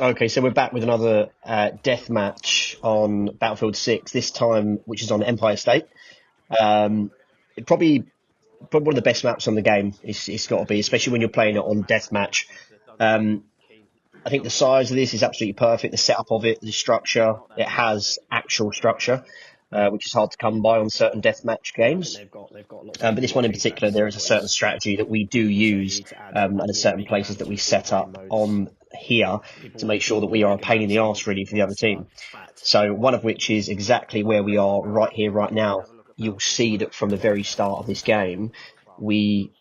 Okay, so we're back with another deathmatch on Battlefield 6, this time which is on Empire State. Um, probably one of the best maps on the game, it's got to be, especially when you're playing it on deathmatch. Um, I think the size of this is absolutely perfect, the setup of it, the structure, it has actual structure, which is hard to come by on certain deathmatch games. But this one in particular, there is a certain strategy that we do use, and there's certain places that we set up on here to make sure that we are a pain in the arse really for the other team. So one of which is exactly where we are right here, right now. You'll see that from the very start of this game, we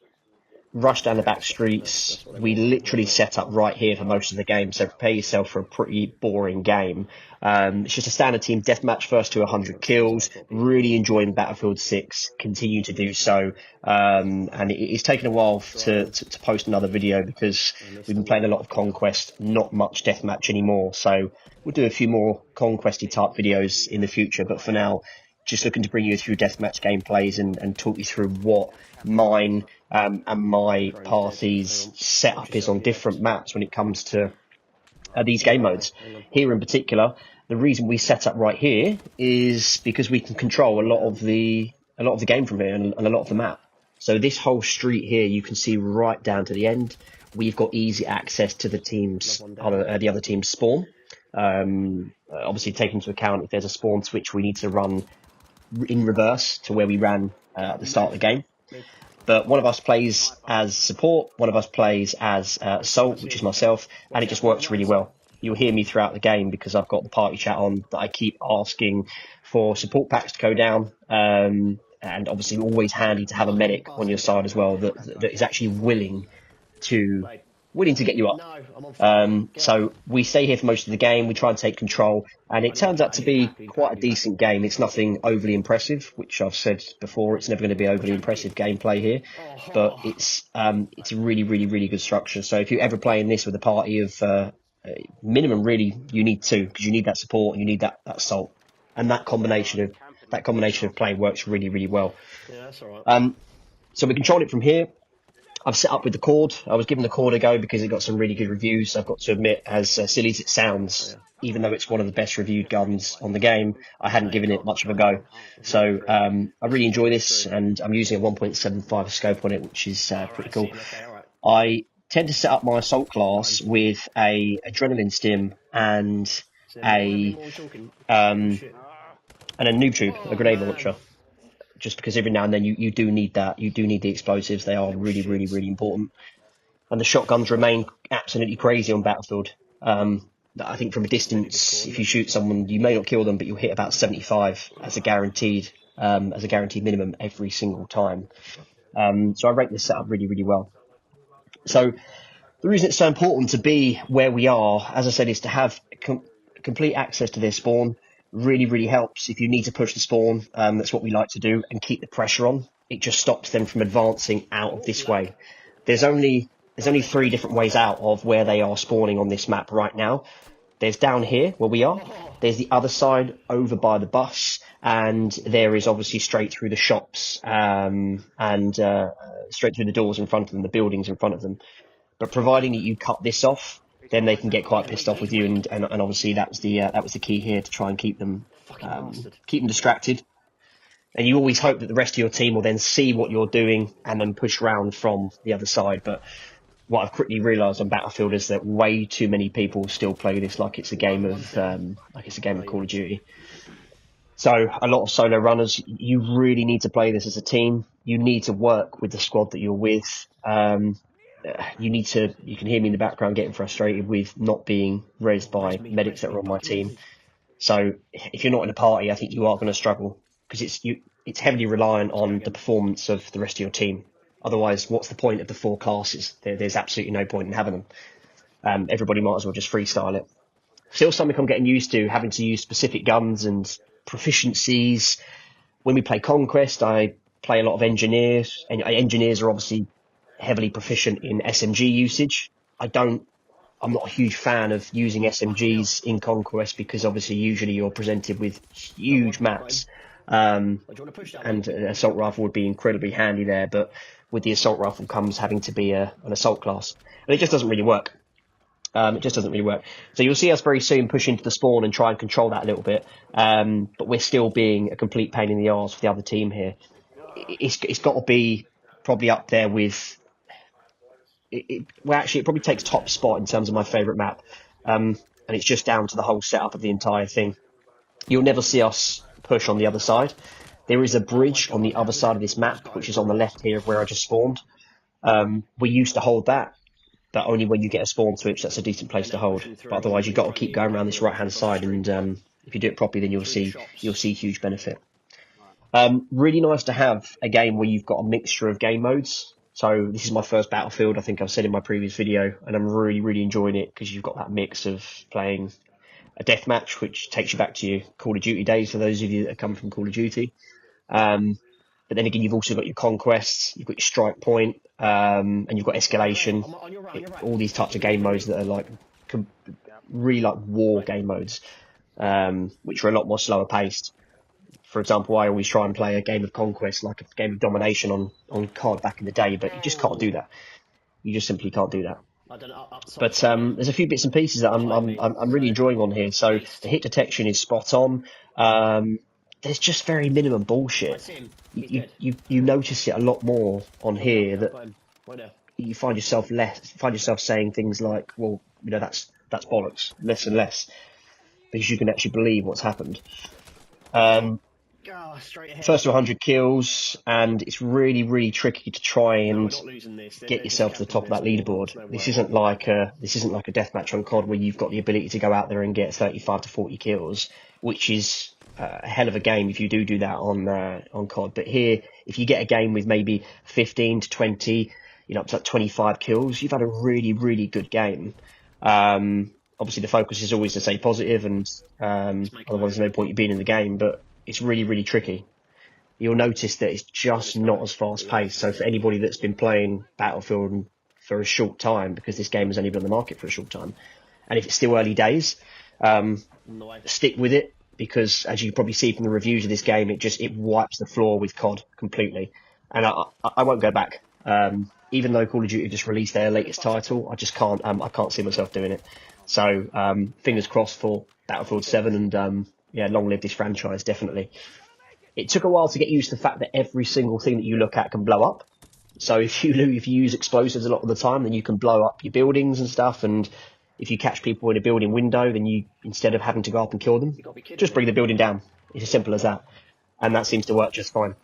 rush down the back streets. We literally set up right here for most of the game, so prepare yourself for a pretty boring game. It's just a standard team deathmatch, first to 100 kills. Really enjoying Battlefield 6, continue to do so. And it's taken a while to post another video because we've been playing a lot of Conquest, not much deathmatch anymore. So we'll do a few more Conquesty type videos in the future, but for now, just looking to bring you through deathmatch gameplays and talk you through what mine and my party's setup is on different maps when it comes to these game modes. Here in particular, the reason we set up right here is because we can control a lot of the game from here and a lot of the map. So this whole street here, you can see right down to the end. We've got easy access to the other team's spawn. Obviously, take into account if there's a spawn switch, we need to run in reverse to where we ran at the start of the game. But one of us plays as support, one of us plays as assault, which is myself, and it just works really well. You'll hear me throughout the game because I've got the party chat on that I keep asking for support packs to go down. And obviously always handy to have a medic on your side as well that is actually willing to get you up. So we stay here for most of the game. We try and take control, and it turns out to be quite a decent game. It's nothing overly impressive, which I've said before. It's never going to be overly impressive gameplay here, but it's a really, really, really good structure. So if you're ever playing this with a party of minimum, really, you need two, because you need that support, and you need that assault, and that combination of play works really, really well. So we control it from here. I've set up with the cord. I was given the cord a go because it got some really good reviews. I've got to admit, as silly as it sounds, even though it's one of the best reviewed guns on the game, I hadn't given it much of a go. So I really enjoy this, and I'm using a 1.75 scope on it, which is pretty cool. I tend to set up my assault class with a adrenaline stim and a noob tube, a grenade launcher. Just because every now and then you do need that. You do need the explosives. They are really, really, really important. And the shotguns remain absolutely crazy on Battlefield. I think from a distance, if you shoot someone, you may not kill them, but you'll hit about 75 as a guaranteed minimum every single time. So I rate this setup really, really well. So the reason it's so important to be where we are, as I said, is to have complete access to their spawn. Really, really helps if you need to push the spawn. That's what we like to do, and keep the pressure on. It just stops them from advancing out of this way. There's only 3 different ways out of where they are spawning on this map right now. There's down here where we are. There's the other side over by the bus, and there is obviously straight through the shops and straight through the doors in front of them, the buildings in front of them. But providing that you cut this off, then they can get quite pissed off with you, and obviously that was the key here, to try and keep them distracted. And you always hope that the rest of your team will then see what you're doing and then push round from the other side. But what I've quickly realised on Battlefield is that way too many people still play this like it's a game of Call of Duty. So a lot of solo runners, you really need to play this as a team. You need to work with the squad that you're with. You can hear me in the background getting frustrated with not being raised by medics that are on my team. So if you're not in a party, I think you are going to struggle, because it's heavily reliant on the performance of the rest of your team. Otherwise, what's the point of the 4 classes? There's absolutely no point in having them. Everybody might as well just freestyle it. Still something I'm getting used to, having to use specific guns and proficiencies. When we play Conquest, I play a lot of engineers, and engineers are obviously heavily proficient in SMG usage. I'm not a huge fan of using SMGs in Conquest, because obviously usually you're presented with huge maps, and an assault rifle would be incredibly handy there, but with the assault rifle comes having to be an assault class, and it just doesn't really work. It just doesn't really work. So you'll see us very soon push into the spawn and try and control that a little bit. But we're still being a complete pain in the arse for the other team here. It's got to be probably up there with. Well, actually, it probably takes top spot in terms of my favourite map. And it's just down to the whole setup of the entire thing. You'll never see us push on the other side. There is a bridge on the other side of this map, which is on the left here of where I just spawned. We used to hold that, but only when you get a spawn switch, that's a decent place to hold. But otherwise, you've got to keep going around this right-hand side, and if you do it properly, then you'll see huge benefit. Really nice to have a game where you've got a mixture of game modes. So this is my first Battlefield, I think I've said in my previous video, and I'm really, really enjoying it because you've got that mix of playing a deathmatch, which takes you back to your Call of Duty days for those of you that come from Call of Duty. But then again, you've also got your conquests, you've got your strike point, and you've got escalation. All these types of game modes that are like really like war game modes, which are a lot more slower paced. For example, I always try and play a game of conquest, like a game of domination on COD back in the day, but you just can't do that. You just simply can't do that. But there's a few bits and pieces that I'm really enjoying on here. So the hit detection is spot on. There's just very minimum bullshit. You notice it a lot more on here that you find yourself saying things like, well, you know, that's bollocks, less and less, because you can actually believe what's happened. First to 100 kills, and it's really, really tricky to try and get yourself to the top of that leaderboard. This isn't like a deathmatch on COD where you've got the ability to go out there and get 35 to 40 kills, which is a hell of a game if you do that on COD. But here, if you get a game with maybe 15 to 20, you know, up to like 25 kills, you've had a really, really good game. Obviously, the focus is always to stay positive, and otherwise, there's no point you being in the game. But it's really, really tricky. You'll notice that it's just not as fast paced. So for anybody that's been playing Battlefield for a short time, because this game has only been on the market for a short time, and if it's still early days, stick with it, because as you probably see from the reviews of this game, it wipes the floor with COD completely. And I won't go back. Even though Call of Duty just released their latest title, I just can't. I can't see myself doing it. So fingers crossed for Battlefield 7, and yeah, long live this franchise, definitely. It took a while to get used to the fact that every single thing that you look at can blow up. So if you use explosives a lot of the time, then you can blow up your buildings and stuff. And if you catch people in a building window, then you, instead of having to go up and kill them, just bring the building down. It's as simple as that. And that seems to work just fine.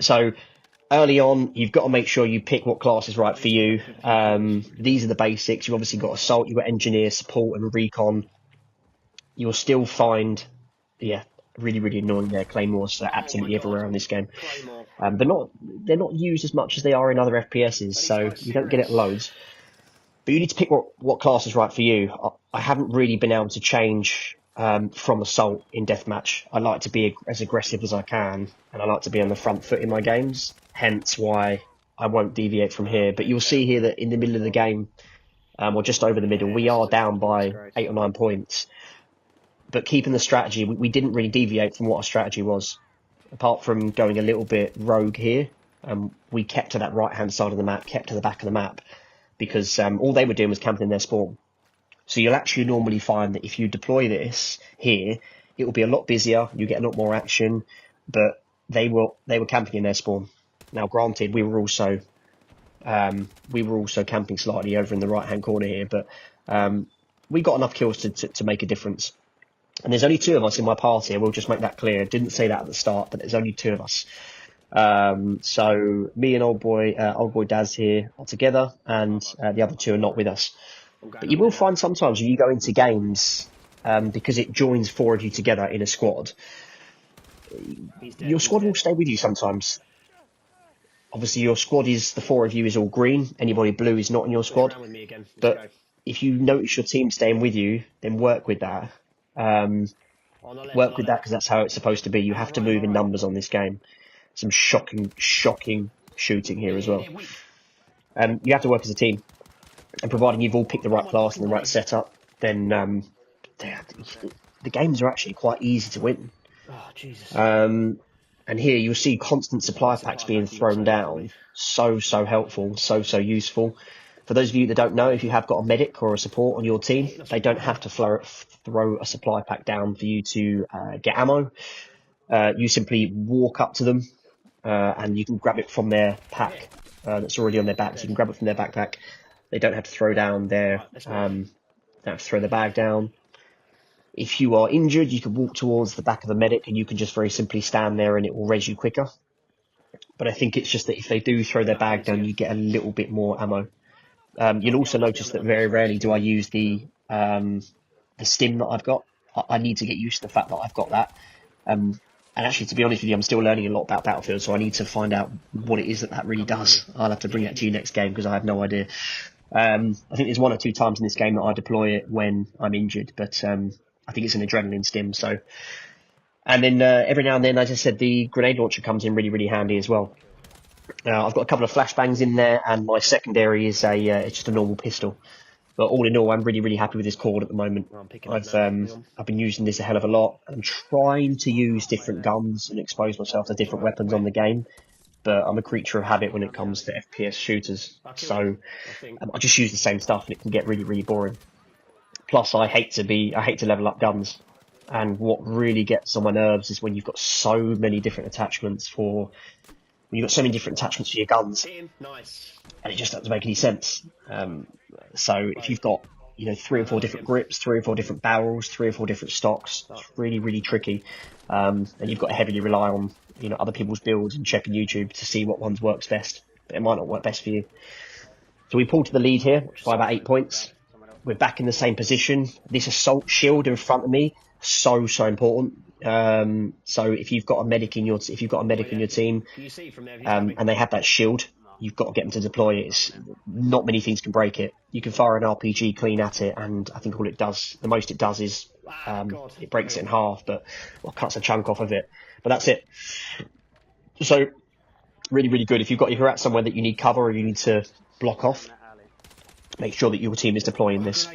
So early on, you've got to make sure you pick what class is right for you. These are the basics. You've obviously got assault, you've got engineer, support, and recon. You'll still find, really, really annoying there. Claymores are absolutely everywhere in this game. They're not used as much as they are in other FPSs, so you don't get it loads. But you need to pick what class is right for you. I haven't really been able to change from assault in deathmatch. I like to be as aggressive as I can, and I like to be on the front foot in my games. Hence why I won't deviate from here. But you'll see here that in the middle of the game, or just over the middle, we are down by 8 or 9 points. But keeping the strategy, we didn't really deviate from what our strategy was. Apart from going a little bit rogue here, we kept to that right-hand side of the map, kept to the back of the map, because all they were doing was camping in their spawn. So you'll actually normally find that if you deploy this here, it will be a lot busier, you get a lot more action, but they were camping in their spawn. Now, granted, we were also camping slightly over in the right-hand corner here, but we got enough kills to make a difference. And there's only 2 of us in my party. I will just make that clear. I didn't say that at the start, but there's only 2 of us. So me and old boy Daz here are together, and the other 2 are not with us. But you will find sometimes when you go into games, because it joins 4 of you together in a squad, your squad will stay with you sometimes. Obviously, your squad the 4 of you is all green. Anybody blue is not in your squad. But if you notice your team staying with you, then work with that. Work with that, because that's how it's supposed to be. You have to move in numbers on this game. Some shocking shooting here as well. You have to work as a team, and providing you've all picked the right class and the right setup, then the games are actually quite easy to win. Oh, Jesus. And here you'll see constant supply packs being thrown down. So helpful, so useful. For those of you that don't know, if you have got a medic or a support on your team, they don't have to throw a supply pack down for you to get ammo. You simply walk up to them and you can grab it from their pack that's already on their back. So you can grab it from their backpack. They don't have to throw down their don't have to throw the bag down. If you are injured, you can walk towards the back of the medic and you can just very simply stand there and it will res you quicker. But I think it's just that if they do throw their bag down, you get a little bit more ammo. You'll also notice that very rarely do I use the stim that I've got. I need to get used to the fact that I've got that. And actually, to be honest with you, I'm still learning a lot about Battlefield, so I need to find out what it is that really does. I'll have to bring that to you next game because I have no idea. I think there's 1 or 2 times in this game that I deploy it when I'm injured, but I think it's an adrenaline stim. So, and then every now and then, as I said, the grenade launcher comes in really, really handy as well. I've got a couple of flashbangs in there, and my secondary is it's just a normal pistol. But all in all, I'm really, really happy with this cord at the moment. I've been using this a hell of a lot. I'm trying to use different guns and expose myself to different weapons on the game. But I'm a creature of habit when it comes to FPS shooters. So I just use the same stuff and it can get really, really boring. Plus, I hate to level up guns. And what really gets on my nerves is when you've got so many different attachments for your guns, and it just doesn't make any sense. So if you've got 3 or 4 different grips, 3 or 4 different barrels, 3 or 4 different stocks, it's really, really tricky. And you've got to heavily rely on other people's builds and checking YouTube to see what ones works best. But it might not work best for you. So we pulled to the lead here by about 8 points. We're back in the same position. This assault shield in front of me, so important. So if you've got a medic in your team, and they have that shield, you've got to get them to deploy it. Not many things can break it. You can fire an RPG clean at it, and I think the most it does is it breaks it in half, cuts a chunk off of it. But that's it. So really, really good. If you're at somewhere that you need cover or you need to block off, make sure that your team is deploying this.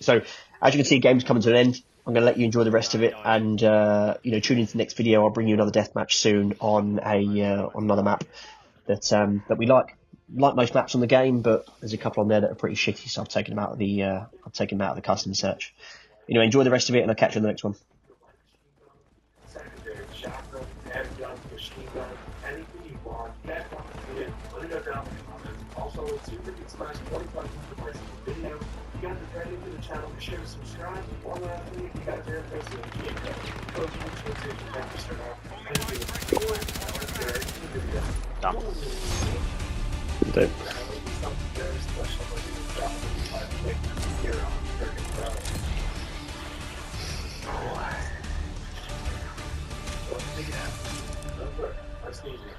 So as you can see, game's coming to an end. I'm going to let you enjoy the rest of it, and tune into the next video. I'll bring you another deathmatch soon on another map that we like. Like most maps on the game, but there's a couple on there that are pretty shitty, so I've taken them out of the custom search. Anyway, enjoy the rest of it, and I'll catch you on the next one. Secondary, shotgun, handgun, machine gun, anything you want, let it go down in the comments. Also, it's super good smash 45 likes on the video. If you guys are brand new to the channel, be sure to subscribe. One last thing, if you guys are interested in game code switch to 10% off. Done. That's easy.